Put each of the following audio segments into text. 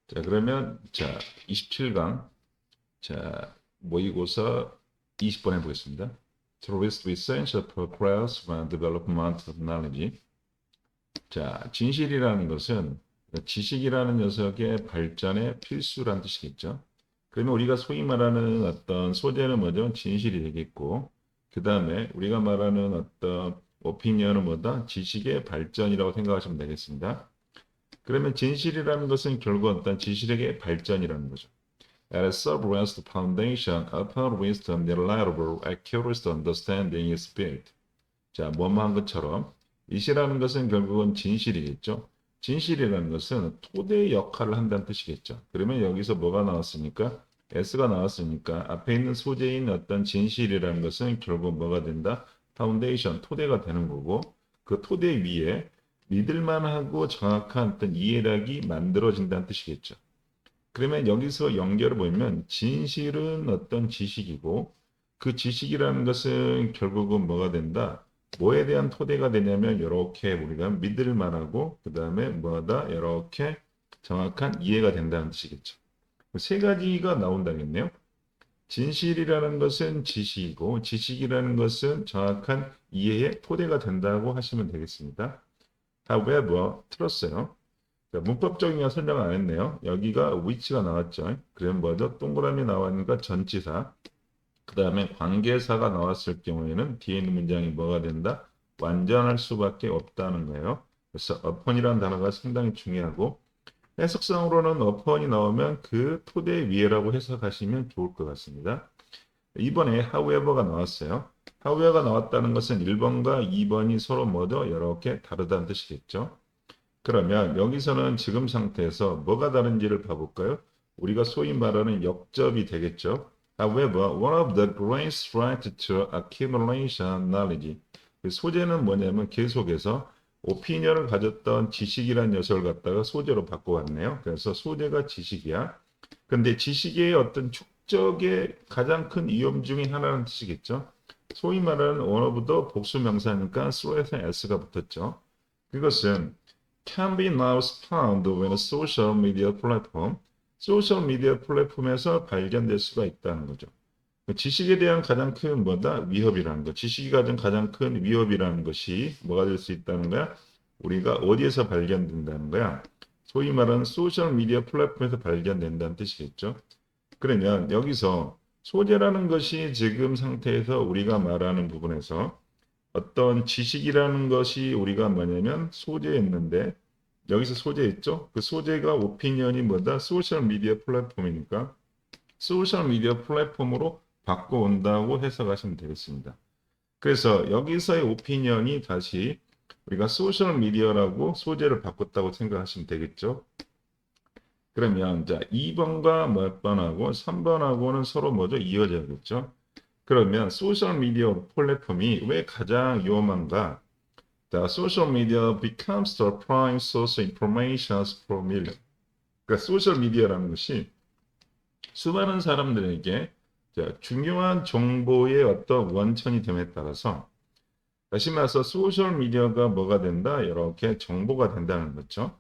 자, 그러면 27강 모의고사 20번 해보겠습니다. Tourist essential progress and development of knowledge. 진실이라는 것은 지식이라는 녀석의 발전의 필수라는 뜻이겠죠. 그러면 우리가 소위 말하는 어떤 소재는 뭐죠? 진실이 되겠고, 그 다음에 우리가 말하는 어떤 오피니언은 뭐다? 지식의 발전이라고 생각하시면 되겠습니다. 그러면 진실이라는 것은 결국 어떤 지식의 발전이라는 거죠. At serve as the foundation upon which the reliable, accurate understanding is built. 뭐뭐한 것처럼 이시라는 것은 결국은 진실이겠죠. 진실이라는 것은 토대 역할을 한다는 뜻이겠죠. 그러면 여기서 뭐가 나왔습니까? S가 나왔으니까 앞에 있는 소재인 어떤 진실이라는 것은 결국 뭐가 된다? 파운데이션, 토대가 되는 거고 그 토대 위에 믿을만하고 정확한 어떤 이해력이 만들어진다는 뜻이겠죠. 그러면 여기서 연결을 보면 진실은 어떤 지식이고 그 지식이라는 것은 결국은 뭐가 된다? 뭐에 대한 토대가 되냐면 이렇게 우리가 믿을 만하고 그 다음에 뭐다? 이렇게 정확한 이해가 된다는 뜻이겠죠. 세 가지가 나온다겠네요. 진실이라는 것은 지식이고 지식이라는 것은 정확한 이해의 토대가 된다고 하시면 되겠습니다. however, 틀었어요. 문법적인 설명 안 했네요. 여기가 which가 나왔죠. 그럼 뭐죠? 동그라미 나왔으니까 전치사. 그 다음에 관계사가 나왔을 경우에는 뒤에 있는 문장이 뭐가 된다? 완전할 수밖에 없다는 거예요. 그래서 upon이라는 단어가 상당히 중요하고 해석상으로는 upon이 나오면 그 토대 위에라고 해석하시면 좋을 것 같습니다. 이번에 however가 나왔어요. however가 나왔다는 것은 1번과 2번이 서로 뭐죠? 이렇게 다르다는 뜻이겠죠. 그러면 여기서는 지금 상태에서 뭐가 다른지를 봐볼까요? 우리가 소위 말하는 역접이 되겠죠. However, one of the great threats to accumulation knowledge. 그 소재는 뭐냐면 계속해서 오피니언을 가졌던 지식이란 녀석을 갖다가 소재로 바꿔왔네요. 그래서 소재가 지식이야. 근데 지식의 어떤 축적의 가장 큰 위험 중에 하나는 뜻이겠죠. 소위 말하는 one of the 복수 명사니까 through s가 붙었죠. 그것은 can be now found when a social media platform, 소셜 미디어 플랫폼에서 발견될 수가 있다는 거죠. 지식에 대한 가장 큰 뭐다? 위협이라는 거. 지식이 가진 가장 큰 위협이라는 것이 뭐가 될 수 있다는 거야? 우리가 어디에서 발견된다는 거야? 소위 말하는 소셜 미디어 플랫폼에서 발견된다는 뜻이겠죠. 그러면 여기서 소재라는 것이 지금 상태에서 우리가 말하는 부분에서 어떤 지식이라는 것이 우리가 뭐냐면 소재였는데 여기서 소재 있죠? 그 소재가 오피니언이 뭐다? 소셜 미디어 플랫폼이니까 소셜 미디어 플랫폼으로 바꿔온다고 해석하시면 되겠습니다. 그래서 여기서의 오피니언이 다시 우리가 소셜 미디어라고 소재를 바꿨다고 생각하시면 되겠죠? 그러면 2번과 몇 번하고 3번하고는 서로 뭐죠? 이어져야겠죠? 그러면 소셜 미디어 플랫폼이 왜 가장 위험한가? The social media becomes the prime source of information for millions. 그러니까 소셜 미디어라는 것이 수많은 사람들에게 중요한 정보의 어떤 원천이 됨에 따라서 다시 말해서 소셜 미디어가 뭐가 된다? 이렇게 정보가 된다는 거죠.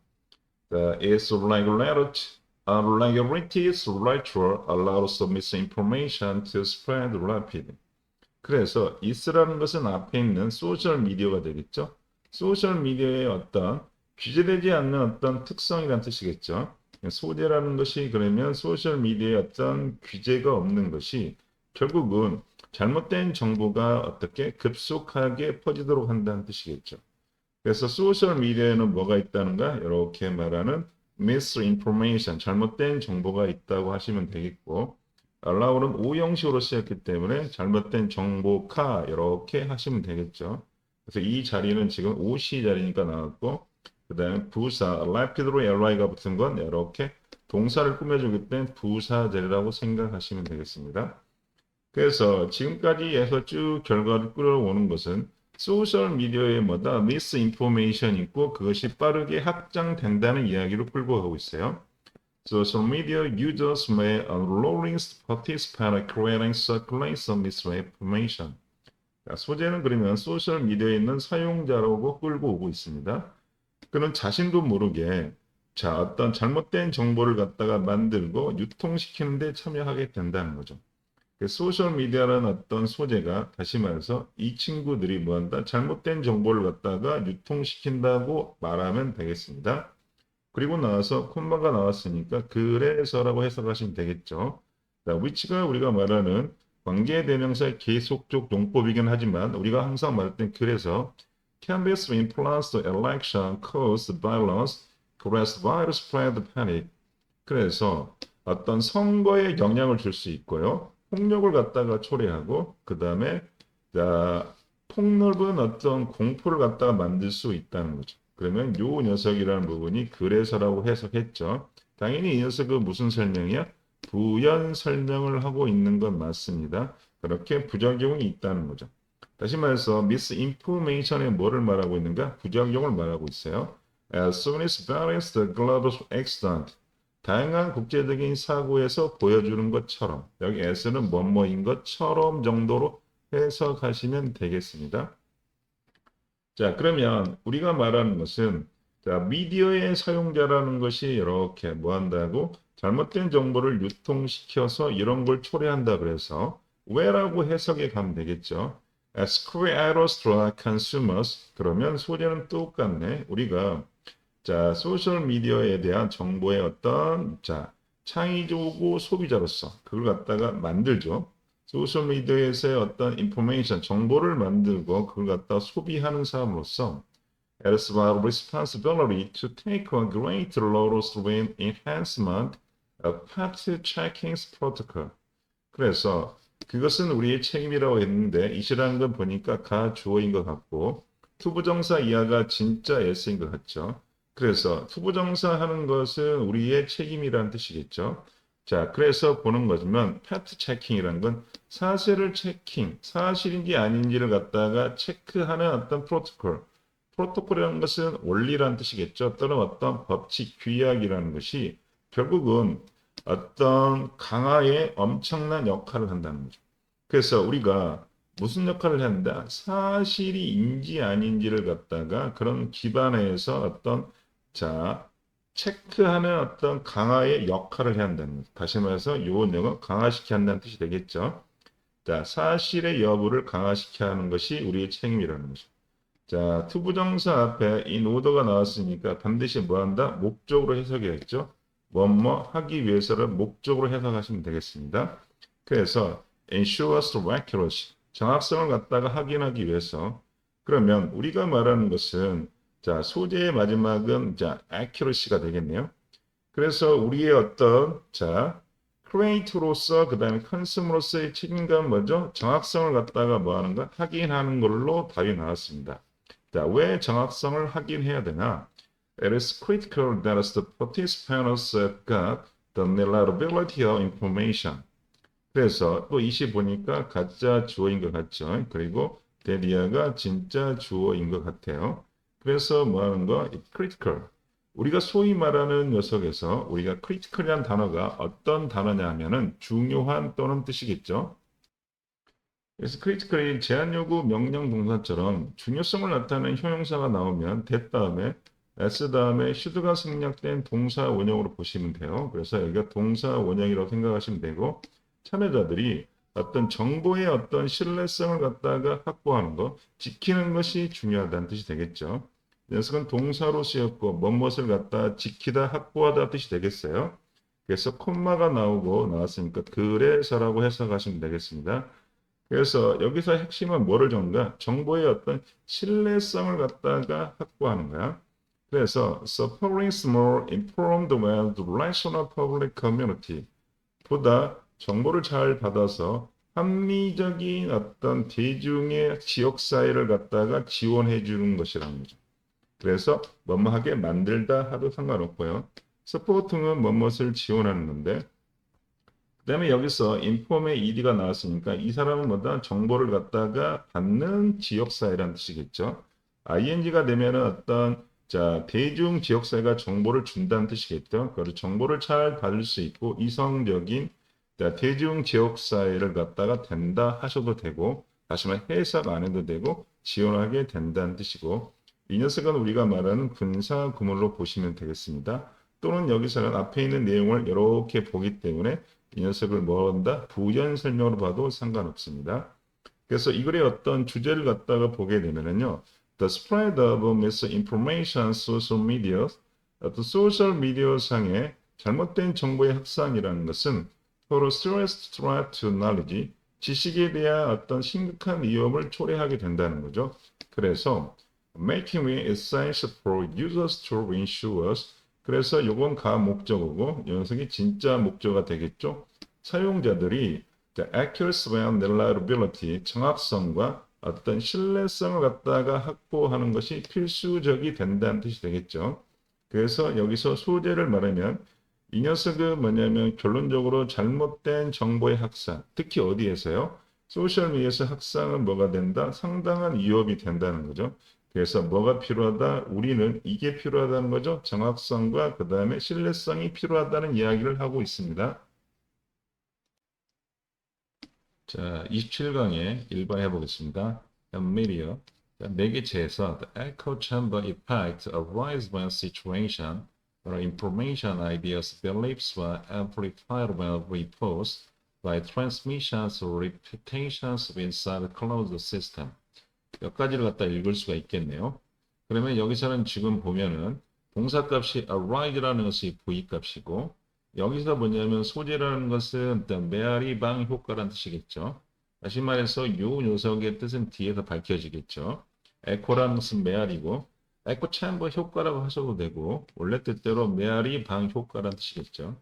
Its regularity is natural allows misinformation to spread rapidly. 그래서 is라는 것은 앞에 있는 소셜 미디어가 되겠죠. 소셜 미디어의 어떤 규제되지 않는 어떤 특성이라는 뜻이겠죠. 소재라는 것이 그러면 소셜 미디어의 어떤 규제가 없는 것이 결국은 잘못된 정보가 어떻게 급속하게 퍼지도록 한다는 뜻이겠죠. 그래서 소셜 미디어에는 뭐가 있다는가? 이렇게 말하는 misinformation, 잘못된 정보가 있다고 하시면 되겠고 allow는 오형식으로 쓰였기 때문에 잘못된 정보카 이렇게 하시면 되겠죠. 그래서 이 자리는 지금 OC 자리니까 나왔고 그 다음에 부사, rapid로 ly가 붙은 건 이렇게 동사를 꾸며주기 때문에 부사 자리라고 생각하시면 되겠습니다. 그래서 지금까지 해서 쭉 결과를 끌어오는 것은 소셜 미디어에 뭐다 미스인포메이션 있고 그것이 빠르게 확장된다는 이야기로 끌고 가고 있어요. Social media users may unwillingly participate in creating circulation misinformation. 소재는 그러면 소셜 미디어에 있는 사용자라고 끌고 오고 있습니다. 그는 자신도 모르게 자, 어떤 잘못된 정보를 갖다가 만들고 유통시키는 데 참여하게 된다는 거죠. 소셜 미디어라는 어떤 소재가 다시 말해서 이 친구들이 뭐한다? 잘못된 정보를 갖다가 유통시킨다고 말하면 되겠습니다. 그리고 나와서 콤마가 나왔으니까 그래서라고 해석하시면 되겠죠. 자, which가 우리가 말하는 관계대명사의 계속적 용법이긴 하지만 우리가 항상 말했던 그래서 canvas influence the election, cause violence, cause virus spread panic. 그래서 어떤 선거에 영향을 줄 수 있고요. 폭력을 갖다가 초래하고 그 다음에 폭넓은 어떤 공포를 갖다가 만들 수 있다는 거죠. 그러면 요 녀석이라는 부분이 그래서라고 해석했죠. 당연히 이 녀석은 무슨 설명이야? 부연 설명을 하고 있는 건 맞습니다. 그렇게 부작용이 있다는 거죠. 다시 말해서 misinformation에 뭐를 말하고 있는가? 부작용을 말하고 있어요. As soon as various global accident 다양한 국제적인 사고에서 보여주는 것처럼 여기 S는 뭐뭐인 것처럼 정도로 해석하시면 되겠습니다. 자, 그러면 우리가 말하는 것은 자, 미디어의 사용자라는 것이 이렇게 뭐 한다고 잘못된 정보를 유통시켜서 이런 걸 초래한다 그래서 왜라고 해석해 가면 되겠죠. As creators to consumers 그러면 소재는 똑같네. 우리가 자, 소셜 미디어에 대한 정보의 어떤 창의적이고 소비자로서 그걸 갖다가 만들죠. 소셜 미디어에서의 어떤 인포메이션, 정보를 만들고 그걸 갖다 소비하는 사람으로서 it is our responsibility to take a great role in enhancement of fact checking protocol. 그래서 그것은 우리의 책임이라고 했는데 이시라는 건 보니까 가주어인 것 같고 투부정사 이하가 진짜 S인 것 같죠. 그래서 투부정사 하는 것은 우리의 책임이라는 뜻이겠죠. 자, 그래서 보는 거지만 팩트 체킹이라는 건 사실을 체킹, 사실인지 아닌지를 갖다가 체크하는 어떤 프로토콜. 프로토콜이라는 것은 원리라는 뜻이겠죠. 또는 어떤 법칙, 규약이라는 것이 결국은 어떤 강화에 엄청난 역할을 한다는 거죠. 그래서 우리가 무슨 역할을 한다? 사실이 인지 아닌지를 갖다가 그런 기반에서 어떤 체크하는 어떤 강화의 역할을 해야 한다는 거죠. 다시 말해서 요 내용은 강화시켜야 한다는 뜻이 되겠죠. 자, 사실의 여부를 강화시켜야 하는 것이 우리의 책임이라는 거죠. 자, 투부정사 앞에 인 오더가 나왔으니까 반드시 뭐 한다? 목적으로 해석해야겠죠. 뭐뭐 하기 위해서를 목적으로 해석하시면 되겠습니다. 그래서 ensures accuracy, 정확성을 갖다가 확인하기 위해서 그러면 우리가 말하는 것은 자, 소재의 마지막은 accuracy가 되겠네요. 그래서 우리의 어떤 create로서 그다음에 consumer로서의 책임감은 뭐죠? 정확성을 갖다가 뭐 하는가? 확인하는 걸로 답이 나왔습니다. 자, 왜 정확성을 확인해야 되나? It is critical that the participants got the reliability of information. 그래서 또 이시 보니까 가짜 주어인 것 같죠. 그리고 데리아가 진짜 주어인 것 같아요. 그래서 뭐 하는 거? critical. 우리가 소위 말하는 녀석에서 우리가 critical이라는 단어가 어떤 단어냐 하면은 중요한 또는 뜻이겠죠. 그래서 critical이 제한 요구 명령 동사처럼 중요성을 나타내는 형용사가 나오면 that 다음에 s 다음에 should가 생략된 동사 원형으로 보시면 돼요. 그래서 여기가 동사 원형이라고 생각하시면 되고 참여자들이 어떤 정보의 어떤 신뢰성을 갖다가 확보하는 것, 지키는 것이 중요하다는 뜻이 되겠죠. 녀석은 동사로 쓰였고 무엇을 갖다 지키다, 확보하다 뜻이 되겠어요. 그래서 콤마가 나오고 나왔으니까 그래서라고 해석하시면 되겠습니다. 그래서 여기서 핵심은 뭐를 적는가? 정보의 어떤 신뢰성을 갖다가 확보하는 거야. 그래서 supporting small, informed, well-rational public community 보다 정보를 잘 받아서 합리적인 어떤 대중의 지역사회를 갖다가 지원해 주는 것이라는 거죠. 그래서 뭐뭐하게 만들다 하도 상관없고요. 서포팅은 뭐뭇을 지원하는 건데 그 다음에 여기서 인폼의 ed가 나왔으니까 이 사람은 뭐다 정보를 갖다가 받는 지역사회라는 뜻이겠죠. ing가 되면은 어떤 대중 지역사회가 정보를 준다는 뜻이겠죠. 그래서 정보를 잘 받을 수 있고 이성적인 대중 지역사회를 갖다가 된다 하셔도 되고 다시 말해 해석 안 해도 되고 지원하게 된다는 뜻이고 이 녀석은 우리가 말하는 군사 구물로 보시면 되겠습니다. 또는 여기서는 앞에 있는 내용을 이렇게 보기 때문에 이 녀석을 뭐 한다? 부연 설명으로 봐도 상관없습니다. 그래서 이 글의 어떤 주제를 갖다가 보게 되면은요. The spread of misinformation on social media, 어떤 소셜 미디어 상의 잘못된 정보의 확산이라는 것은 서로 serious threat to knowledge, 지식에 대한 어떤 심각한 위협을 초래하게 된다는 거죠. 그래서 making it essential for users to ensure, 그래서 요건 가 목적어고 이 녀석이 진짜 목적어가 되겠죠. 사용자들이 the accuracy and reliability, 정확성과 어떤 신뢰성을 갖다가 확보하는 것이 필수적이 된다는 뜻이 되겠죠. 그래서 여기서 소재를 말하면 이 녀석은 뭐냐면 결론적으로 잘못된 정보의 확산, 특히 어디에서요? 소셜미디어에서 확산은 뭐가 된다? 상당한 위협이 된다는 거죠. 그래서 뭐가 필요하다? 우리는 이게 필요하다는 거죠. 정확성과 그 다음에 신뢰성이 필요하다는 이야기를 하고 있습니다. 자, 27강에 1번 해보겠습니다. media. 자, 매개체에서 the echo chamber effect arises when situation or information, ideas, beliefs were amplified when reposed by transmissions or repetitions inside a closed system. 몇 가지를 갖다 읽을 수가 있겠네요. 그러면 여기서는 지금 보면은 동사값이 arise라는 것이 부위값이고 여기서 뭐냐면 소재라는 것은 메아리 방 효과라는 뜻이겠죠. 다시 말해서 이 녀석의 뜻은 뒤에서 밝혀지겠죠. 에코라는 것은 메아리고 에코 챔버 효과라고 하셔도 되고 원래 뜻대로 메아리 방 효과라는 뜻이겠죠.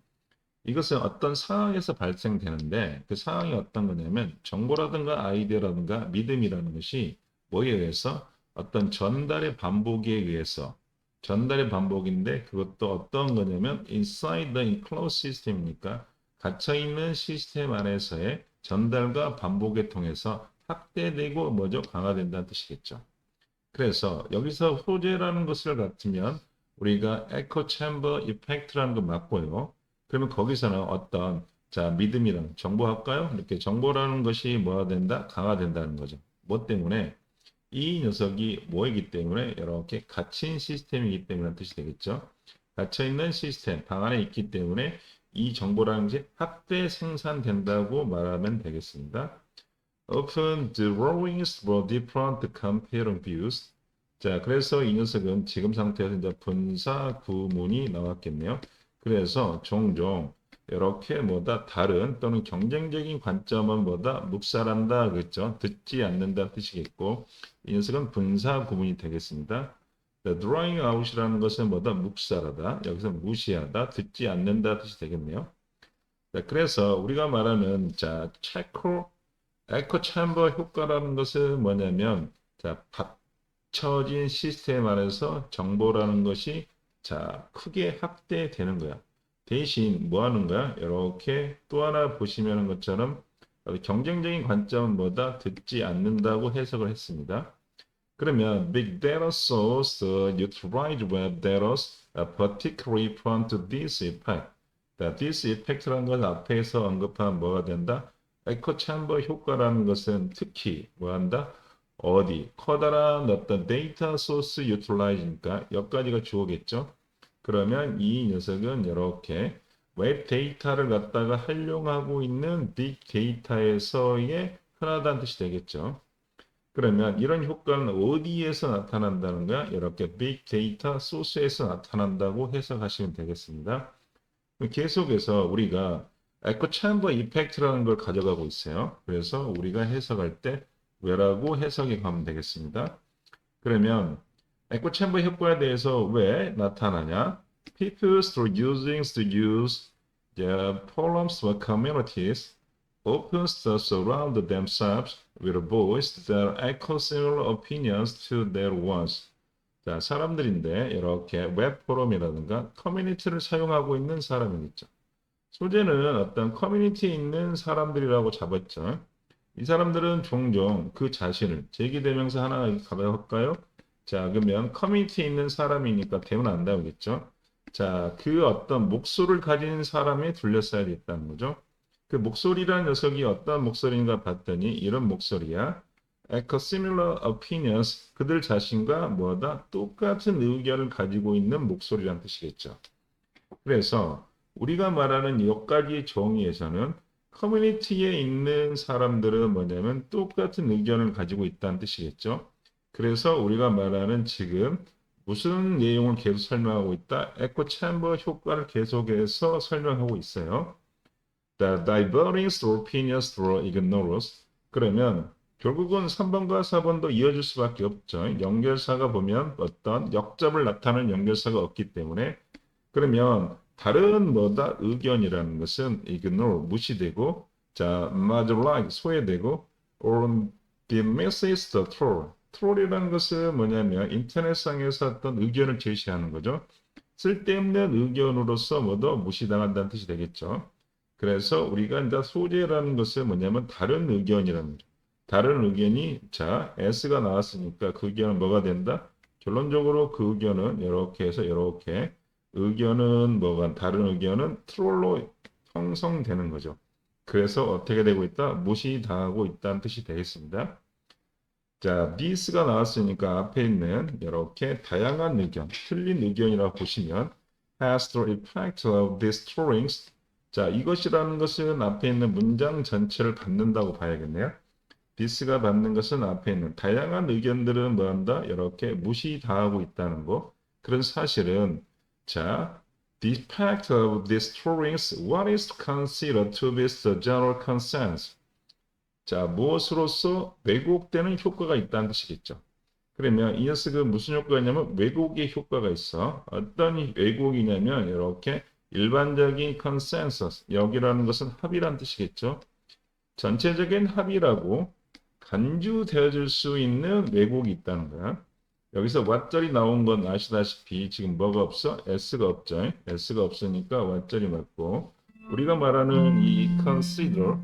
이것은 어떤 상황에서 발생되는데 그 상황이 어떤 거냐면 정보라든가 아이디어라든가 믿음이라는 것이 뭐에 의해서 어떤 전달의 반복에 의해서 전달의 반복인데 그것도 어떤 거냐면 inside the enclosed system이니까 갇혀있는 시스템 안에서의 전달과 반복에 통해서 확대되고 뭐죠? 강화된다는 뜻이겠죠. 그래서 여기서 소재라는 것을 같으면 우리가 에코 챔버 이펙트라는 거 맞고요. 그러면 거기서는 어떤 자 믿음이랑 정보 할까요? 이렇게 정보라는 것이 뭐가 된다? 강화된다는 거죠. 뭐 때문에? 이 녀석이 뭐이기 때문에 이렇게 갇힌 시스템이기 때문에 뜻이 되겠죠. 갇혀있는 시스템, 방 안에 있기 때문에 이 정보라는 것이 확대 생산된다고 말하면 되겠습니다. Often drawings were different comparing views. 자, 그래서 이 녀석은 지금 상태에서 이제 분사 구문이 나왔겠네요. 그래서 종종 이렇게 뭐다 다른 또는 경쟁적인 관점은 뭐다 묵살한다 그랬죠. 듣지 않는다 뜻이겠고 이 녀석은 분사 구문이 되겠습니다. The drawing out이라는 것은 뭐다 묵살하다 여기서 무시하다 듣지 않는다 뜻이 되겠네요. 자, 그래서 우리가 말하는 자 체코 에코 챔버 효과라는 것은 뭐냐면 자 받쳐진 시스템 안에서 정보라는 것이 자 크게 확대되는 거야. 대신 뭐 하는 거야? 이렇게 또 하나 보시면 것처럼 경쟁적인 관점은 뭐다? 듣지 않는다고 해석을 했습니다. 그러면 Big Data Source utilize Web Data particularly prone to this effect. this effect라는 건 앞에서 언급한 뭐가 된다? 에코 챔버 효과라는 것은 특히 뭐 한다? 어디? 커다란 어떤 데이터 소스 유틸라이즈니까 여기까지가 주어겠죠. 그러면 이 녀석은 이렇게 웹 데이터를 갖다가 활용하고 있는 빅 데이터에서의 흔하다는 뜻이 되겠죠. 그러면 이런 효과는 어디에서 나타난다는 거야? 이렇게 빅 데이터 소스에서 나타난다고 해석하시면 되겠습니다. 계속해서 우리가 에코 챔버 이펙트라는 걸 가져가고 있어요. 그래서 우리가 해석할 때 왜라고 해석해 가면 되겠습니다. 그러면 에코 챔버 효과에 대해서 왜 나타나냐? People through using to use their problems or communities often surround themselves with a voice that echo similar opinions to their ones. 자, 사람들인데 이렇게 웹 포럼이라든가 커뮤니티를 사용하고 있는 사람이겠죠. 소재는 어떤 커뮤니티에 있는 사람들이라고 잡았죠. 이 사람들은 종종 그 자신을 제기대명사 하나 가져볼까요? 자, 그러면 커뮤니티에 있는 사람이니까 대문 안 나오겠죠. 자, 그 어떤 목소리를 가진 사람에 둘러싸야 됐다는 거죠. 그 목소리라는 녀석이 어떤 목소리인가 봤더니 이런 목소리야. Echo similar opinions. 그들 자신과 뭐다? 똑같은 의견을 가지고 있는 목소리란 뜻이겠죠. 그래서 우리가 말하는 몇 가지 정의에서는 커뮤니티에 있는 사람들은 뭐냐면 똑같은 의견을 가지고 있다는 뜻이겠죠. 그래서 우리가 말하는 지금 무슨 내용을 계속 설명하고 있다? 에코 챔버 효과를 계속해서 설명하고 있어요. The divergence opinions through ignorance. 그러면 결국은 3번과 4번도 이어질 수밖에 없죠. 연결사가 보면 어떤 역접을 나타내는 연결사가 없기 때문에 그러면 다른 뭐다 의견이라는 것은 ignore 무시되고 자 marginalize 소외되고 or dismiss the troll troll이라는 것은 뭐냐면 인터넷상에서 어떤 의견을 제시하는 거죠. 쓸데없는 의견으로서 뭐도 무시당한다는 뜻이 되겠죠. 그래서 우리가 이제 소재라는 것은 뭐냐면 다른 의견이라는 거죠. 다른 의견이 자 S가 나왔으니까 그 의견은 뭐가 된다? 결론적으로 그 의견은 이렇게 해서 이렇게 의견은 뭐가 다른 의견은 트롤로 형성되는 거죠. 그래서 어떻게 되고 있다? 무시당하고 있다는 뜻이 되겠습니다. 자, this가 나왔으니까 앞에 있는 이렇게 다양한 의견, 틀린 의견이라고 보시면 has the effect of these trolling. 자, 이것이라는 것은 앞에 있는 문장 전체를 받는다고 봐야겠네요. this가 받는 것은 앞에 있는 다양한 의견들은 뭐한다? 이렇게 무시당하고 있다는 거. 그런 사실은 자, the effect of these trolling, what is considered to be the general consensus? 자, 무엇으로서 왜곡되는 효과가 있다는 뜻이겠죠. 그러면 이 녀석은 무슨 효과가 있냐면 왜곡의 효과가 있어. 어떤 왜곡이냐면 이렇게 일반적인 컨센서스, 여기라는 것은 합의란 뜻이겠죠. 전체적인 합의라고 간주되어질 수 있는 왜곡이 있다는 거야. 여기서 what절이 나온 건 아시다시피 지금 뭐가 없어? s가 없죠. s가 없으니까 what절이 맞고 우리가 말하는 이 consider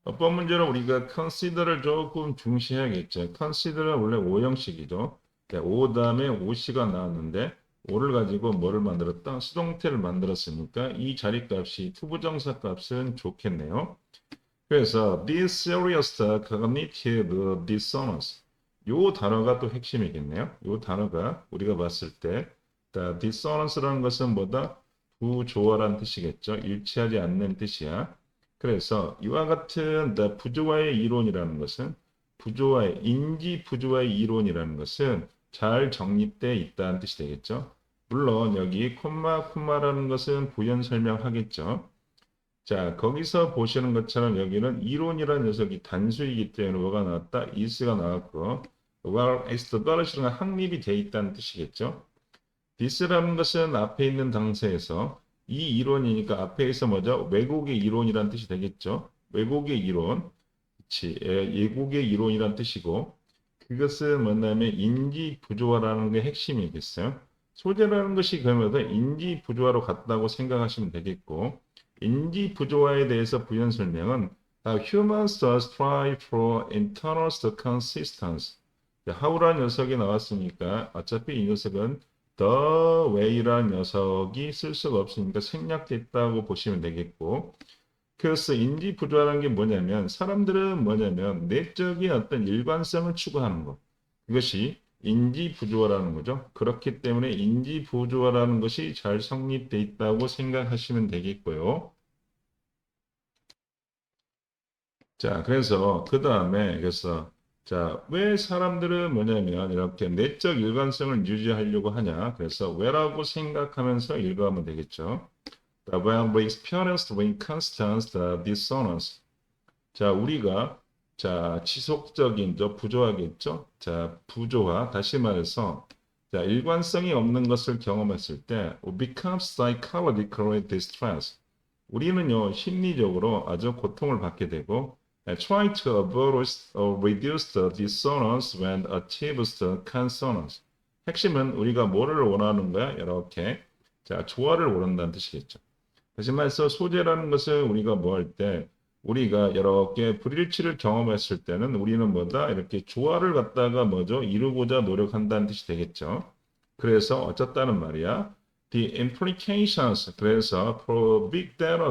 어법 문제는 우리가 consider를 조금 중시해야겠죠. consider는 원래 오형식이죠. 오 다음에 오시가 나왔는데 오를 가지고 뭐를 만들었다? 수동태를 만들었으니까 이 자리값이 투부정사 값은 좋겠네요. 그래서 this serious cognitive dissonance 요 단어가 또 핵심이겠네요. 요 단어가 우리가 봤을 때 dissonance라는 것은 뭐다? 부조화라는 뜻이겠죠. 일치하지 않는 뜻이야. 그래서 이와 같은 부조화의 이론이라는 것은 부조화의 인지 부조화의 이론이라는 것은 잘 정립되어 있다는 뜻이 되겠죠. 물론 여기 콤마라는 것은 부연 설명하겠죠. 자, 거기서 보시는 것처럼 여기는 이론이라는 녀석이 단수이기 때문에 뭐가 나왔다? is가 나왔고 well established 확립이 되어 있다는 뜻이겠죠. this라는 것은 앞에 있는 당사에서 이 이론이니까 앞에 있어 뭐죠? 왜곡의 이론이란 뜻이 되겠죠. 왜곡의 이론, 그치? 예곡의 이론이란 뜻이고 그것은 뭐냐면 인지 부조화라는 게 핵심이겠어요. 소재라는 것이 그러면 인지 부조화로 같다고 생각하시면 되겠고 인지 부조화에 대해서 부연 설명은 humans strive for internal consistency. 하우라는 녀석이 나왔으니까 어차피 이 녀석은 the way라는 녀석이 쓸 수가 없으니까 생략됐다고 보시면 되겠고 그래서 인지 부조화라는 게 뭐냐면 사람들은 뭐냐면 내적인 어떤 일관성을 추구하는 것 그것이 인지 부조화라는 거죠. 그렇기 때문에 인지 부조화라는 것이 잘 성립돼 있다고 생각하시면 되겠고요. 자, 그래서 그 다음에 그래서 자, 왜 사람들은 뭐냐면 이렇게 내적 일관성을 유지하려고 하냐? 그래서 왜라고 생각하면서 읽어가면 되겠죠. The well we experienced with constant dissonance. 자, 우리가 자, 지속적인 저 부조화겠죠? 자, 부조화 다시 말해서 자, 일관성이 없는 것을 경험했을 때 we become psychologically distressed. 우리는요, 심리적으로 아주 고통을 받게 되고 trying to avoid or reduce the dissonance when achieves the consonance. 핵심은 우리가 뭐를 원하는 거야? 이렇게 자, 조화를 원한다는 뜻이겠죠. 다시 말해서 소재라는 것을 우리가 뭐 할 때 우리가 이렇게 불일치를 경험했을 때는 우리는 뭐다? 이렇게 조화를 갖다가 뭐죠? 이루고자 노력한다는 뜻이 되겠죠. 그래서 어쨌다는 말이야. The implications. 그래서 for big data.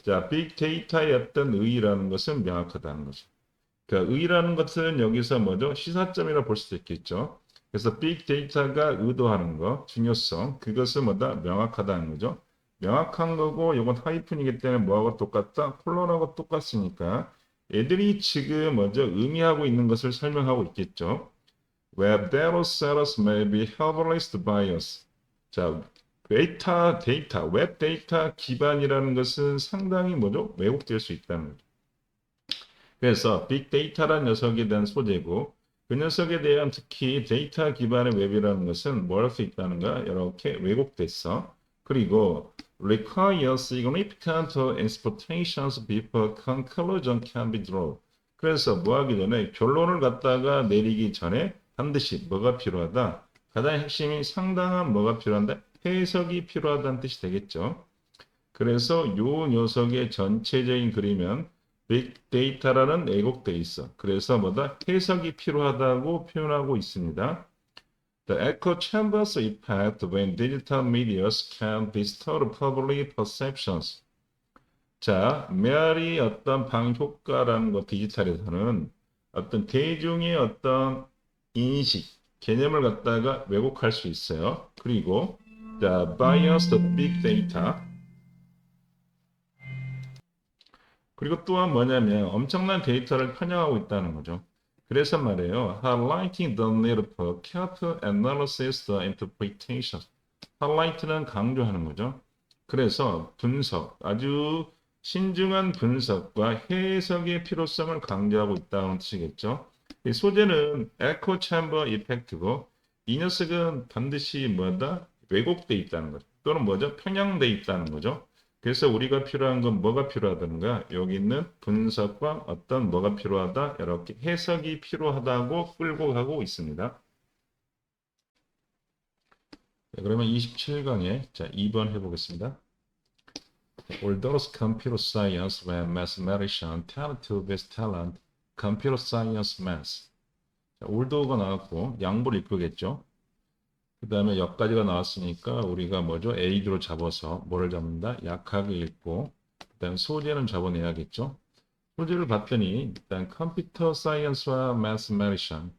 자, 빅 데이터의 어떤 의의라는 것은 명확하다는 거죠. 그러니까 의의라는 것은 여기서 뭐죠? 시사점이라 볼 수도 있겠죠. 그래서 빅데이터가 의도하는 거, 중요성, 그것은 뭐다? 명확하다는 거죠. 명확한 거고, 이건 하이픈이기 때문에 뭐하고 똑같다? 콜론하고 똑같으니까 애들이 지금 먼저 의미하고 있는 것을 설명하고 있겠죠. Web data sellers may be helpless bias. 자, 웹 데이터 기반이라는 것은 상당히 뭐죠? 왜곡될 수 있다는 거죠. 그래서 빅데이터라는 녀석에 대한 소재고 그 녀석에 대한 특히 데이터 기반의 웹이라는 것은 뭘 할 수 있다는가? 이렇게 왜곡됐어. 그리고 require significant interpretations before conclusion can be drawn. 그래서 뭐 하기 전에 결론을 갖다가 내리기 전에 반드시 뭐가 필요하다? 가장 핵심이 상당한 뭐가 필요한다? 해석이 필요하다는 뜻이 되겠죠. 그래서 요 녀석의 전체적인 그림은 빅데이터라는 왜곡돼 있어. 그래서 뭐다? 해석이 필요하다고 표현하고 있습니다. The echo chamber's effect when digital medias can distort public perceptions. 자, 메아리 어떤 방효과라는 것 디지털에서는 어떤 대중의 어떤 인식, 개념을 갖다가 왜곡할 수 있어요. 그리고 자, biased big data. 그리고 또한 뭐냐면 엄청난 데이터를 편향하고 있다는 거죠. 그래서 말이에요. Highlighting the need for careful analysis and interpretation. highlight는 강조하는 거죠. 그래서 분석, 아주 신중한 분석과 해석의 필요성을 강조하고 있다는 뜻이겠죠. 이 소재는 에코 챔버 이펙트고 이 녀석은 반드시 뭐다? 왜곡돼 있다는 거죠. 또는 뭐죠? 편향돼 있다는 거죠. 그래서 우리가 필요한 건 뭐가 필요하다는가? 여기 있는 분석과 어떤 뭐가 필요하다? 이렇게 해석이 필요하다고 끌고 가고 있습니다. 자, 그러면 27강에 자, 2번 해보겠습니다. Although computer science when mathematicians tend to best talent, computer science math. 자, although가 나왔고 양보를 이끌겠죠. 그 다음에 여기까지가 나왔으니까 우리가 뭐죠? A로 잡아서 뭐를 잡는다? 약하게 읽고 그 다음에 소재는 잡아내야겠죠. 소재를 봤더니 일단 컴퓨터 사이언스와 매스메리션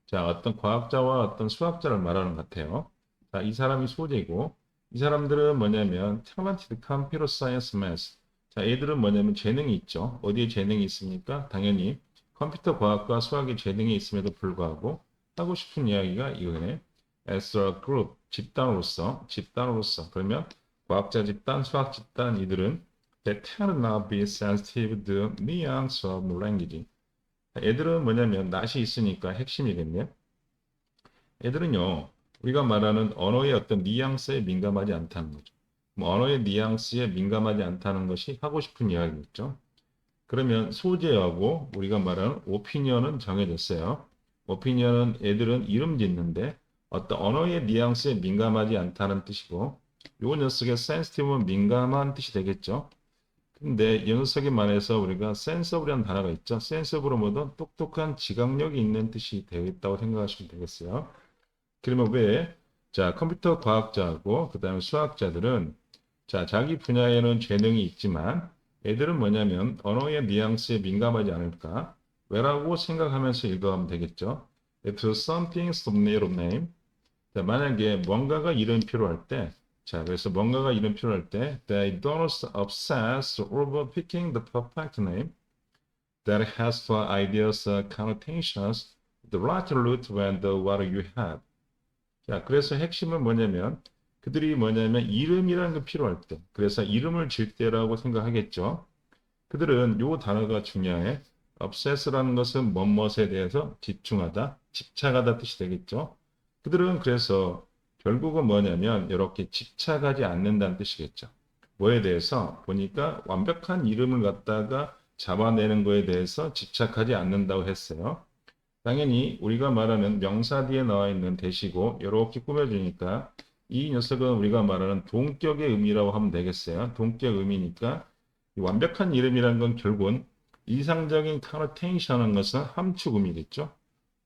자 어떤 과학자와 어떤 수학자를 말하는 것 같아요. 자, 이 사람이 소재고 이 사람들은 뭐냐면 talented computer science math 자 얘들은 뭐냐면 재능이 있죠. 어디에 재능이 있습니까? 당연히 컴퓨터 과학과 수학에 재능이 있음에도 불구하고 하고 싶은 이야기가 이거네. As a group 집단으로서 그러면 과학자 집단, 수학 집단 이들은 They tend not be sensitive to nuance of language. 애들은 뭐냐면 낯이 있으니까 핵심이겠네요. 애들은요, 우리가 말하는 언어의 어떤 뉘앙스에 민감하지 않다는 거죠. 뭐 언어의 뉘앙스에 민감하지 않다는 것이 하고 싶은 이야기겠죠. 그러면 소재하고 우리가 말하는 오피니언은 정해졌어요. 오피니언은 애들은 이름 짓는데 어떤 언어의 뉘앙스에 민감하지 않다는 뜻이고 요 녀석의 센시티브는 민감한 뜻이 되겠죠. 근데 이 녀석에 만해서 우리가 센서블이라는 단어가 있죠. 센서블은 뭐든 똑똑한 지각력이 있는 뜻이 되겠다고 생각하시면 되겠어요. 그러면 왜? 자, 컴퓨터 과학자하고 그다음에 수학자들은 자, 자기 분야에는 재능이 있지만 애들은 뭐냐면 언어의 뉘앙스에 민감하지 않을까? 왜라고 생각하면서 읽어가면 되겠죠. If something's near name. 자, 만약에 뭔가가 이름 필요할 때 자, 그래서 뭔가가 이름 필요할 때 they don't obsess over picking the perfect name that has for ideas connotations the right root when the what you have. 자, 그래서 핵심은 뭐냐면 그들이 뭐냐면 이름이라는 게 필요할 때 그래서 이름을 질 때라고 생각하겠죠. 그들은 요 단어가 중요해. obsess라는 것은 뭐뭇에 대해서 집중하다, 집착하다 뜻이 되겠죠. 그들은 그래서 결국은 뭐냐면 이렇게 집착하지 않는다는 뜻이겠죠. 뭐에 대해서 보니까 완벽한 이름을 갖다가 잡아내는 거에 대해서 집착하지 않는다고 했어요. 당연히 우리가 말하는 명사 뒤에 나와 있는 대시고 이렇게 꾸며주니까 이 녀석은 우리가 말하는 동격의 의미라고 하면 되겠어요. 동격 의미니까 이 완벽한 이름이라는 건 결국은 이상적인 카노테이션한 것은 함축 의미겠죠.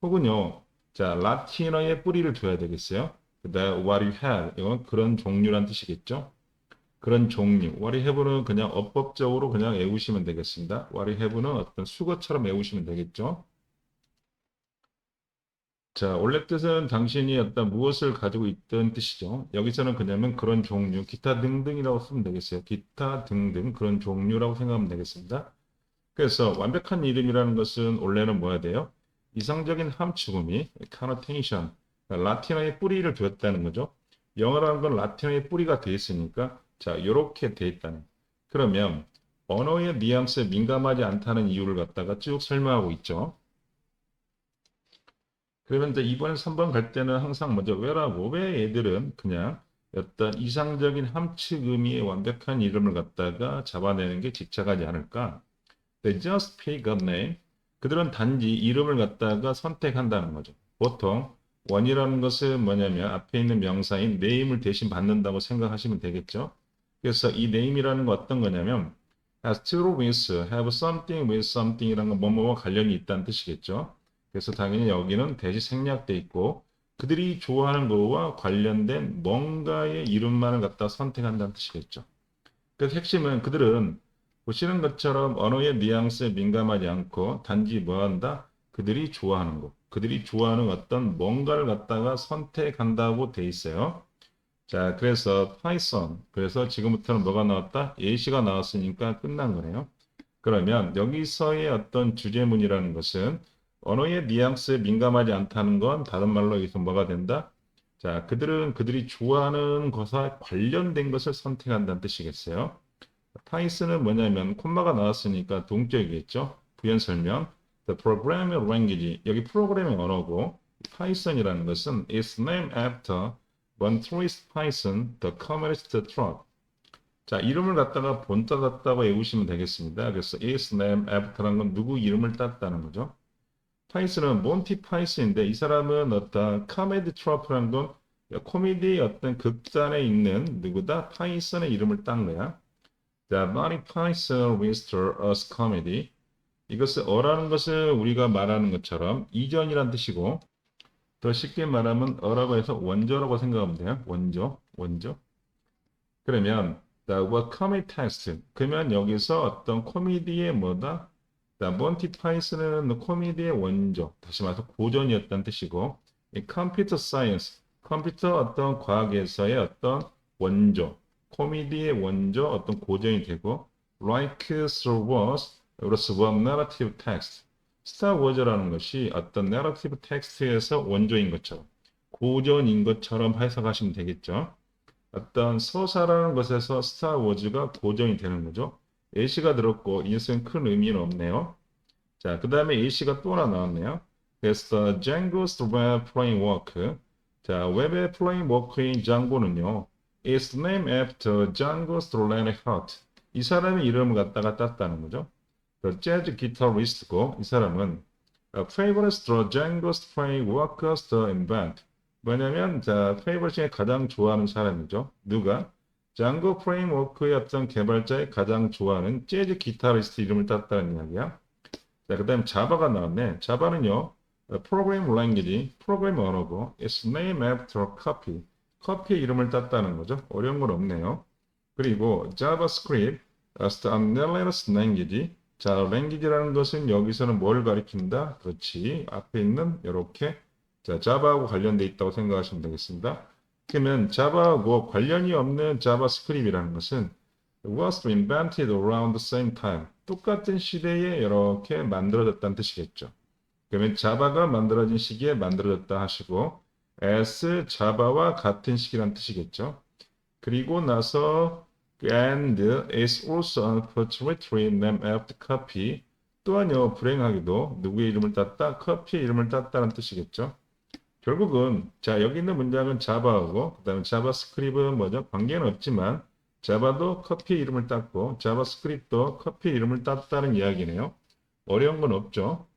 혹은요, 자 라틴어의 뿌리를 둬야 되겠어요. 그다음 what you have 이건 그런 종류란 뜻이겠죠. 그런 종류. what you have는 그냥 어법적으로 그냥 외우시면 되겠습니다. what you have는 어떤 수거처럼 외우시면 되겠죠. 자, 원래 뜻은 당신이 어떤 무엇을 가지고 있던 뜻이죠. 여기서는 그냐면 그런 종류, 기타 등등이라고 쓰면 되겠어요. 기타 등등 그런 종류라고 생각하면 되겠습니다. 그래서 완벽한 이름이라는 것은 원래는 뭐야 돼요? 이상적인 함축음이 connotation, 라틴어의 뿌리를 두었다는 거죠. 영어라는 건 라틴어의 뿌리가 돼 있으니까 자, 이렇게 돼 있다는. 그러면 언어의 뉘앙스에 민감하지 않다는 이유를 갖다가 쭉 설명하고 있죠. 그러면 이제 2번, 3번 갈 때는 항상 먼저 왜라고 왜 애들은 그냥 어떤 이상적인 함축 의미의 완벽한 이름을 갖다가 잡아내는 게 직착하지 않을까? They just pick a name. 그들은 단지 이름을 갖다가 선택한다는 거죠. 보통 원이라는 것은 뭐냐면 앞에 있는 명사인 name을 대신 받는다고 생각하시면 되겠죠. 그래서 이 name이라는 거 어떤 거냐면 has to do with, have something with something이라는 건 뭐뭐와 관련이 있다는 뜻이겠죠. 그래서 당연히 여기는 대시 생략돼 있고 그들이 좋아하는 거와 관련된 뭔가의 이름만을 갖다 선택한다는 뜻이겠죠. 그래서 핵심은 그들은 보시는 것처럼 언어의 뉘앙스에 민감하지 않고 단지 뭐한다? 그들이 좋아하는 것, 그들이 좋아하는 어떤 뭔가를 갖다가 선택한다고 돼 있어요. 자, 그래서 Python, 그래서 지금부터는 뭐가 나왔다? 예시가 나왔으니까 끝난 거네요. 그러면 여기서의 어떤 주제문이라는 것은 언어의 뉘앙스에 민감하지 않다는 건 다른 말로 여기서 뭐가 된다? 자, 그들은 그들이 좋아하는 것과 관련된 것을 선택한다는 뜻이겠어요. 파이썬은 뭐냐면 콤마가 나왔으니까 동격이겠죠. 부연 설명. The programming language. 여기 프로그래밍 언어고 파이썬이라는 것은 is named after one tourist Python, the communist truck. 자, 이름을 갖다가 본따 같다고 외우시면 되겠습니다. 그래서 is named after라는 건 누구 이름을 땄다는 거죠. 파이썬은 몬티 파이슨인데 이 사람은 어떤 카메디 트러프라는 건 코미디 어떤 극단에 있는 누구다? 파이썬의 이름을 딴 거야. 자, Monty Python Mr. Us Comedy. 이것을 어라는 것은 우리가 말하는 것처럼 이전이란 뜻이고 더 쉽게 말하면 어라고 해서 원조라고 생각하면 돼요. 원조, 원조. 그러면 the what comedy text. 그러면 여기서 어떤 코미디의 뭐다? The Monty Python은 코미디의 원조. 다시 말해서 고전이었다는 뜻이고 이 computer science. 컴퓨터 어떤 과학에서의 어떤 원조. 코미디의 원조 어떤 고전이 되고 like Star Wars, 그래서 what narrative text. 스타 워즈라는 것이 어떤 narrative text에서 원조인 것처럼 고전인 것처럼 해석하시면 되겠죠. 어떤 서사라는 것에서 스타 워즈가 고정이 되는 거죠. 예시가 들었고 이것은 큰 의미는 없네요. 자, 그 다음에 예시가 또 하나 나왔네요. 그래서 Django's Web Framework. 자, 웹의 프레임워크인 장고는요. is named after Django Reinhardt. 이 사람의 이름을 갖다가 땄다는 거죠. 그 재즈 기타리스트고 이 사람은 favorites the Django's framework's the invent. 뭐냐면 자, 페이버릿 중에 가장 좋아하는 사람이죠. 누가? 장고 프레임워크의 어떤 개발자의 가장 좋아하는 재즈 기타리스트 이름을 땄다는 이야기야. 자, 그 다음 자바가 나왔네. 자바는요, 프로그램 랭귀지, 프로그램 언어고, it's named after copy. 커피의 이름을 땄다는 거죠. 어려운 건 없네요. 그리고 자바스크립트, as the analysis language. 자, 랭귀지라는 것은 여기서는 뭘 가리킨다? 그렇지. 앞에 있는 이렇게 자, 자바하고 관련돼 있다고 생각하시면 되겠습니다. 그러면 자바하고 관련이 없는 자바스크립트라는 것은 was invented around the same time. 똑같은 시대에 이렇게 만들어졌다는 뜻이겠죠. 그러면 자바가 만들어진 시기에 만들어졌다 하시고 as 자바와 같은 시기란 뜻이겠죠. 그리고 나서 and is also unfortunately named after copy. 또한요, 불행하게도 누구의 이름을 땄다? 커피의 이름을 땄다는 뜻이겠죠. 결국은 자 여기 있는 문장은 자바하고 그다음에 자바스크립트는 뭐죠? 관계는 없지만 자바도 커피의 이름을 땄고 자바스크립트도 커피의 이름을 땄다는 이야기네요. 어려운 건 없죠.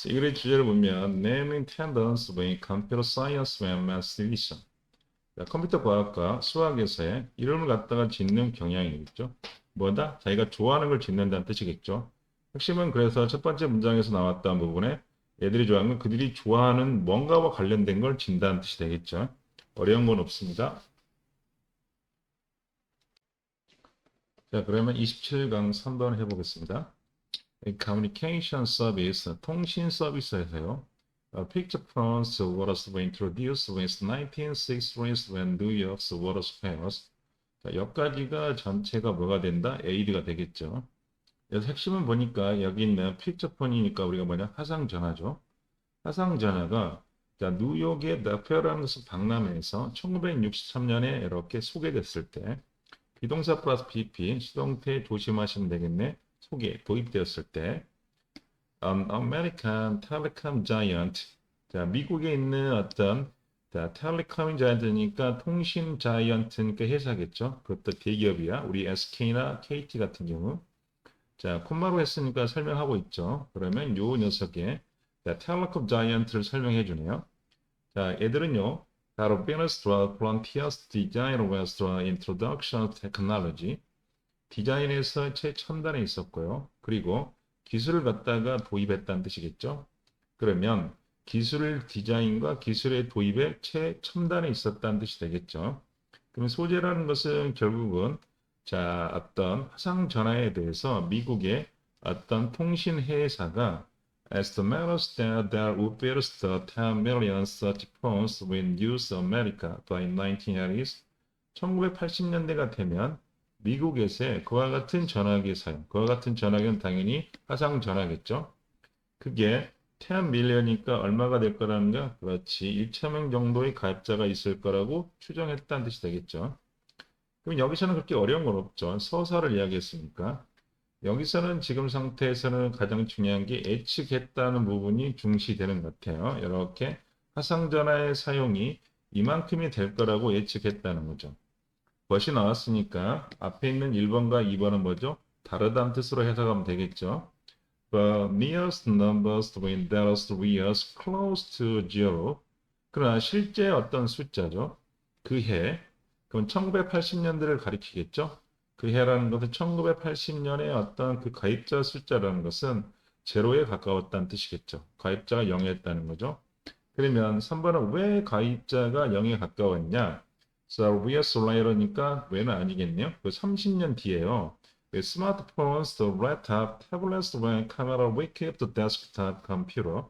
이글의 주제를 보면 Naming Tendons in Computer Science and Math Division. 자, 컴퓨터 과학과 수학에서의 이름을 갖다가 짓는 경향이겠죠. 뭐다? 자기가 좋아하는 걸 짓는다는 뜻이겠죠. 핵심은 그래서 첫 번째 문장에서 나왔던 부분에 애들이 좋아하는 건 그들이 좋아하는 뭔가와 관련된 걸 진다는 뜻이 되겠죠. 어려운 건 없습니다. 자, 그러면 27강 3번 해보겠습니다. Communication Service, 통신 서비스에서요. picture phones was introduced in 1963 when New York's was famous. 자, 여기까지가 전체가 뭐가 된다? AD가 되겠죠. 그래서 핵심은 보니까 여기 있는 픽처폰이니까 우리가 뭐냐? 화상전화죠. 화상전화가 자, 뉴욕의 나페어라는 것을 박람회에서 1963년에 이렇게 소개됐을 때 비동사 플러스 BP 수동태 조심하시면 되겠네. 소개 도입되었을 때 An American telecom giant 자, 미국에 있는 어떤 자, 텔레콤 자이언트니까 통신 자이언트니까 회사겠죠. 그것도 대기업이야. 우리 SK나 KT 같은 경우. 자, 콤마로 했으니까 설명하고 있죠. 그러면 요 녀석의 자, 텔레콤 자이언트를 설명해 주네요. 자, 얘들은요. 바로 Benestra Frontiers Design Western Introduction Technology 디자인에서 최첨단에 있었고요. 그리고 기술을 갖다가 도입했다는 뜻이겠죠. 그러면 기술 디자인과 기술의 도입에 최첨단에 있었다는 뜻이 되겠죠. 그럼 소재라는 것은 결국은 자, 어떤 화상 전화에 대해서 미국의 어떤 통신 회사가 estimates that there would be 10 million such phones in use America by 1980s. 1980년대가 되면 미국에서의 그와 같은 전화기 사용, 그와 같은 전화기는 당연히 화상 전화겠죠. 그게 10 밀리언이니까 얼마가 될 거라는가? 그렇지. 1천 명 정도의 가입자가 있을 거라고 추정했다는 뜻이 되겠죠. 그럼 여기서는 그렇게 어려운 건 없죠. 서사를 이야기했으니까. 여기서는 지금 상태에서는 가장 중요한 게 예측했다는 부분이 중시되는 것 같아요. 이렇게 화상전화의 사용이 이만큼이 될 거라고 예측했다는 거죠. 것이 나왔으니까 앞에 있는 1번과 2번은 뭐죠? 다르다는 뜻으로 해석하면 되겠죠. The nearest numbers between those three years close to zero. 그러나 실제 어떤 숫자죠. 그 해, 그럼 1980년대를 가리키겠죠. 그 해라는 것은 1980년에 어떤 그 가입자 숫자라는 것은 제로에 가까웠다는 뜻이겠죠. 가입자가 0이었다는 거죠. 그러면 3번은 왜 가입자가 0에 가까웠냐? So years later니까 왜는 아니겠네요. 그 30년 뒤에요. 스마트폰스, the laptop, tablets, when camera wake up the desktop computer.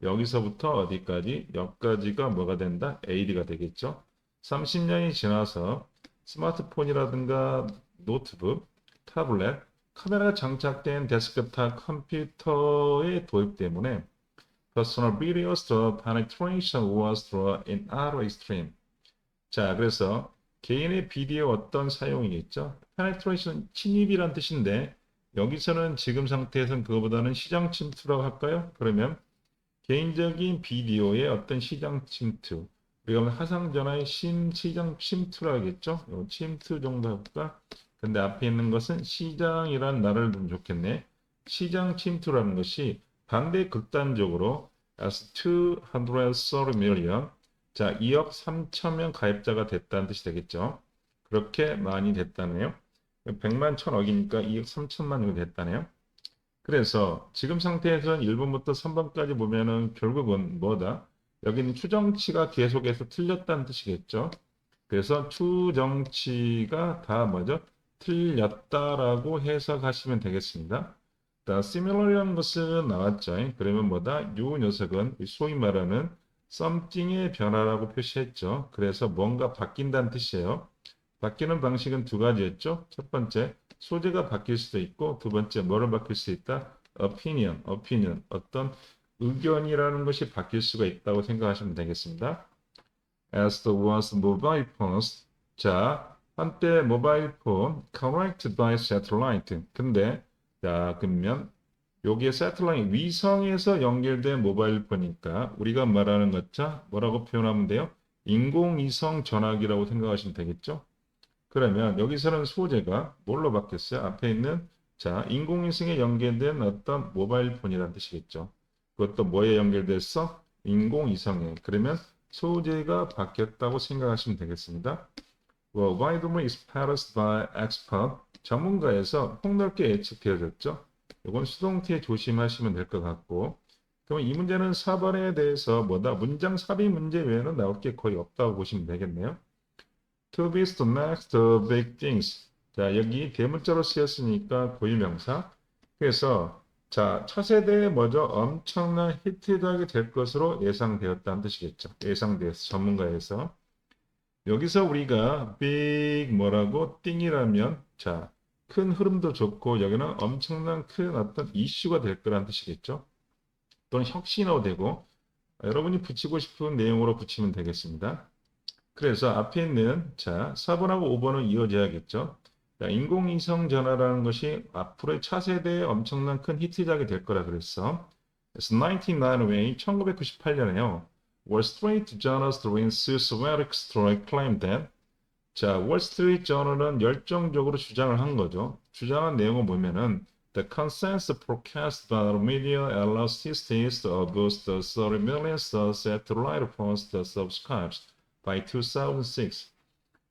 여기서부터 어디까지? 여기까지가 뭐가 된다? AD가 되겠죠. 30년이 지나서 스마트폰이라든가 노트북, 타블렛, 카메라가 장착된 데스크탑 컴퓨터의 도입 때문에 personal videos penetration was in our extreme. 자, 그래서 개인의 비디오 어떤 사용이겠죠? penetration 침입이란 뜻인데 여기서는 지금 상태에서는 그거보다는 시장 침투라고 할까요? 그러면 개인적인 비디오의 어떤 시장 침투, 우리가 화상전화의 시장 침투라 하겠죠? 요 침투 정도 해볼까? 근데 앞에 있는 것은 시장이란 말을 좀 좋겠네. 시장 침투라는 것이 반대 극단적으로 as 230 million, 자, 2억 3천 명 가입자가 됐다는 뜻이 되겠죠? 그렇게 많이 됐다네요. 100만 천억이니까 2억 3천만 명이 됐다네요. 그래서 지금 상태에서는 1번부터 3번까지 보면은 결국은 뭐다? 여기는 추정치가 계속해서 틀렸다는 뜻이겠죠. 그래서 추정치가 다 뭐죠? 틀렸다라고 해석하시면 되겠습니다. similar이라는 것은 나왔죠. 그러면 뭐다? 이 녀석은 소위 말하는 something의 변화라고 표시했죠. 그래서 뭔가 바뀐다는 뜻이에요. 바뀌는 방식은 두 가지였죠. 첫 번째, 소재가 바뀔 수도 있고, 두 번째, 뭐를 바뀔 수 있다? opinion, 어떤 의견이라는 것이 바뀔 수가 있다고 생각하시면 되겠습니다. As the was mobile phones, 자, 한때 모바일 폰 connected by satellite. 근데, 자, 그러면 여기에 satellite 위성에서 연결된 모바일 폰이니까 우리가 말하는 것자 뭐라고 표현하면 돼요? 인공위성 전화기라고 생각하시면 되겠죠? 그러면 여기서는 소재가 뭘로 바뀌었어요? 앞에 있는 자 인공위성에 연결된 어떤 모바일 폰이라는 뜻이겠죠. 그것도 뭐에 연결됐어? 인공위성에. 그러면 소재가 바뀌었다고 생각하시면 되겠습니다. Well, widely expressed by expert. 전문가에서 폭넓게 예측되어졌죠. 이건 수동태 조심하시면 될 것 같고. 그럼 이 문제는 4번에 대해서 뭐다? 문장 삽입 문제 외에는 나올 게 거의 없다고 보시면 되겠네요. To be the next big things. 자, 여기 대문자로 쓰였으니까 고유명사. 그래서 자, 차세대에 먼저 엄청난 히트작이 될 것으로 예상되었다는 뜻이겠죠. 예상돼서 전문가에서. 여기서 우리가 빅 뭐라고 띵이라면 자, 큰 흐름도 좋고 여기는 엄청난 큰 어떤 이슈가 될 거란 뜻이겠죠. 또는 혁신화도 되고 여러분이 붙이고 싶은 내용으로 붙이면 되겠습니다. 그래서 앞에 있는 자 4번하고 5번은 이어져야겠죠. 자, 인공위성 전화라는 것이 앞으로의 차세대의 엄청난 큰 히트작이 될 거라 그랬어. 그래서 1998, 1998년에요. Wall Street Journal's Swedish Story claimed that 자, 월스트리트 저널은 열정적으로 주장을 한 거죠. 주장한 내용을 보면은 The consensus forecast by the media allows to boost the 30 million satellite phones that subscribes by 2006.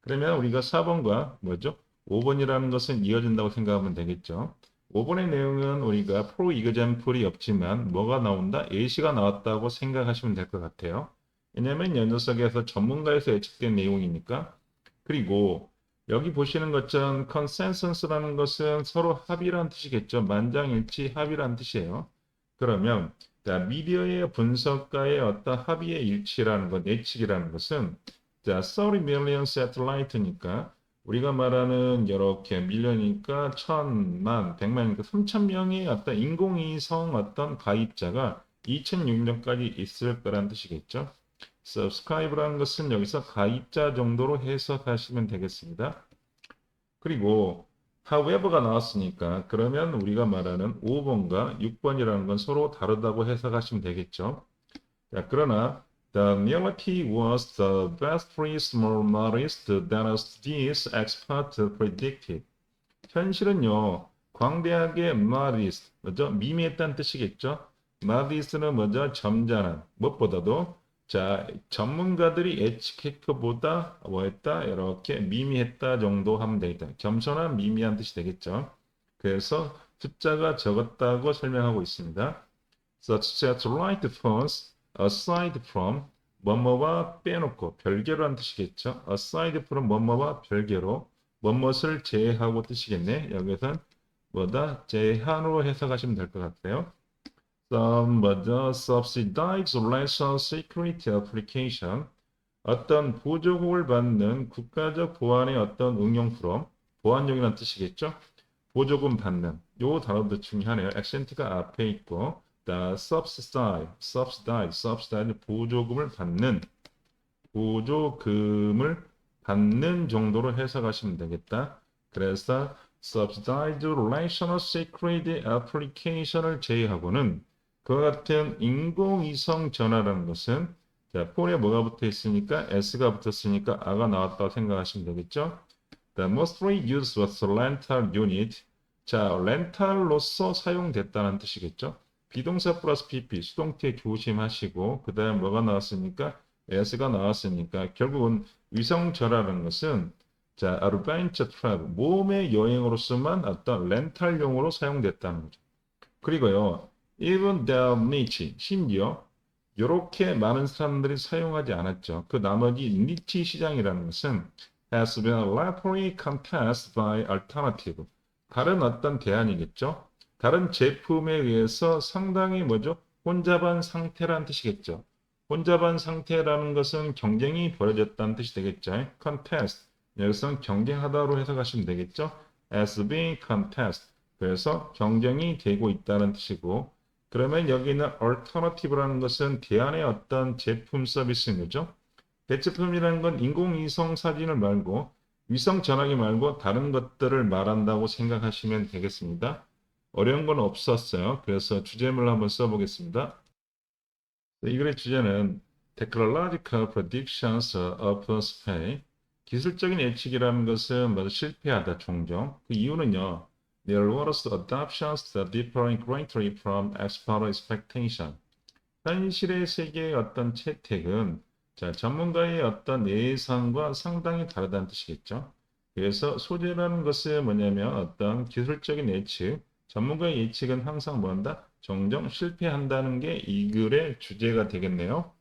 그러면 우리가 4번과 뭐죠? 5번이라는 것은 이어진다고 생각하면 되겠죠. 5번의 내용은 우리가 프로 이그젠플이 없지만 뭐가 나온다? 예시가 나왔다고 생각하시면 될 것 같아요. 왜냐하면 이 녀석에서 전문가에서 예측된 내용이니까. 그리고 여기 보시는 것처럼 컨센서스라는 것은 서로 합의라는 뜻이겠죠. 만장일치 합의라는 뜻이에요. 그러면 자, 미디어의 분석가의 어떤 합의의 일치라는 것, 예측이라는 것은 자, 30 million satellite니까 우리가 말하는 이렇게 밀리언이니까 천만, 백만이니까 3천 명의 어떤 인공위성 어떤 가입자가 2006년까지 있을 거란 뜻이겠죠. subscribe라는 것은 여기서 가입자 정도로 해석하시면 되겠습니다. 그리고 however가 나왔으니까 그러면 우리가 말하는 5번과 6번이라는 건 서로 다르다고 해석하시면 되겠죠. 자, 그러나 the reality was the vastly more modest than as these experts predicted. 현실은요, 광대하게 modest, 뭐죠? 미미했다는 뜻이겠죠. modest는 뭐죠? 점잖은, 무엇보다도 자, 전문가들이 예측한 것보다 뭐했다? 이렇게 미미했다 정도 하면 되겠다. 겸손한 미미한 뜻이 되겠죠. 그래서 숫자가 적었다고 설명하고 있습니다. Such that right phones aside from 뭐뭐와 빼놓고 별개로 한 뜻이겠죠. aside from 뭐뭐와 별개로 뭐뭇을 제외하고 뜻이겠네. 여기선 뭐다? 제한으로 해석하시면 될 것 같아요. Some 뭐죠? subsidized national security application 어떤 보조금을 받는 국가적 보안의 어떤 응용 프롬 보안용이라는 뜻이겠죠? 보조금 받는 요 단어도 중요하네요. 액센트가 앞에 있고 the subsidize 보조금을 받는 정도로 해석하시면 되겠다. 그래서 subsidized national security application을 제외하고는 그와 같은 인공위성 전화라는 것은 자, 폰에 뭐가 붙어 있으니까 S가 붙었으니까 R가 나왔다고 생각하시면 되겠죠. The mostly used was rental unit. 자, 렌탈로서 사용됐다는 뜻이겠죠. 비동사 플러스 PP, 수동태 조심하시고 그 다음 뭐가 나왔으니까 S가 나왔으니까 결국은 위성 전화라는 것은 자, adventure travel, 모험의 여행으로서만 어떤 렌탈용으로 사용됐다는 거죠. 그리고요, even their niche, 심지어 이렇게 많은 사람들이 사용하지 않았죠. 그 나머지 니치 시장이라는 것은 has been rapidly contested by alternative. 다른 어떤 대안이겠죠. 다른 제품에 의해서 상당히 뭐죠? 혼잡한 상태라는 뜻이겠죠. 혼잡한 상태라는 것은 경쟁이 벌어졌다는 뜻이 되겠죠. contest. 여기서는 경쟁하다로 해석하시면 되겠죠. as being contest. 그래서 경쟁이 되고 있다는 뜻이고 그러면 여기는 alternative라는 것은 대안의 어떤 제품 서비스인 거죠. 대체품이라는 건 인공위성 사진을 말고 위성 전화기 말고 다른 것들을 말한다고 생각하시면 되겠습니다. 어려운 건 없었어요. 그래서 주제문을 한번 써보겠습니다. 이 글의 주제는 Technological Predictions of Space. 기술적인 예측이라는 것은 모두 실패하다 종종. 그 이유는요. There was adoptions that differing greatly from expert expectation. 현실의 세계의 어떤 채택은 자, 전문가의 어떤 예상과 상당히 다르다는 뜻이겠죠. 그래서 소재라는 것은 뭐냐면 어떤 기술적인 예측, 전문가의 예측은 항상 뭐한다? 종종 실패한다는 게 이 글의 주제가 되겠네요.